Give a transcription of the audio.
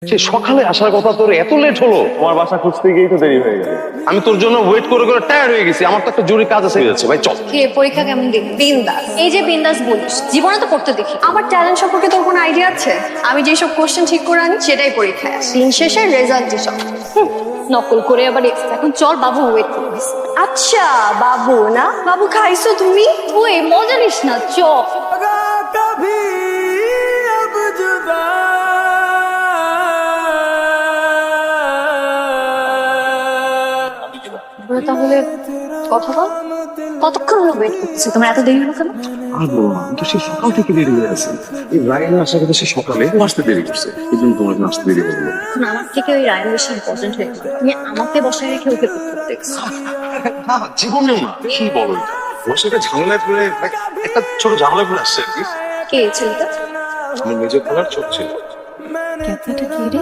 সে সকালে আসার কথা, তোর এত লেট হলো? তোমার বাসা খুঁজতে গিয়েই তো দেরি হয়ে গেল। আমি তোর জন্য ওয়েট করে করে টায়ার্ড হয়ে গেছি। আমার তো একটা জরুরি কাজ আছে যাচ্ছে ভাই, চল। কে পরীক্ষা কেমন দেখবি? বিন্দাস। এই যে বিন্দাস বলিস, জীবনে তো পড়তে দেখি। আমার ট্যালেন্ট সম্পর্কে তোর কোনো আইডিয়া আছে? আমি যেসব কোশ্চেন ঠিক করে আনি সেটাই পরীক্ষায় আসে। দিন শেষে রেজাল্ট যেসব নকল করে আবার এখন চল বাবু ওয়েট করিস। আচ্ছা বাবু না, বাবু খাইছো তুমি? তুই মজা নিস না, চ। তাহলে কথা বল, কতক্ষণ হলো ওয়েট করছি? তোমার এত দেরি হলো কেন? আর বলো না, আমি তো সেই সকাল থেকে দেরি হয়ে আছে। এই রায়না আসার কথা, সে সকালে ও আসতে দেরি করছে, এই জন্য তোমার আসতে দেরি হয়ে গেলো। এখন আমার থেকে ওই রায়ন বেশি ইম্পর্টেন্ট হয়ে গেল। তুমি আমাকে বসায় রেখে ওকে পড়তে দেখছো। না জীবনেও না। কি বলো এটা? ওর সাথে ঝামেলায় পড়ে, একটা ছোট ঝামেলা করে আসছে আর কি। কে এই ছেলেটা? আমার মেজর খালার ছোট ছিল। ক্যাপটা কি রে?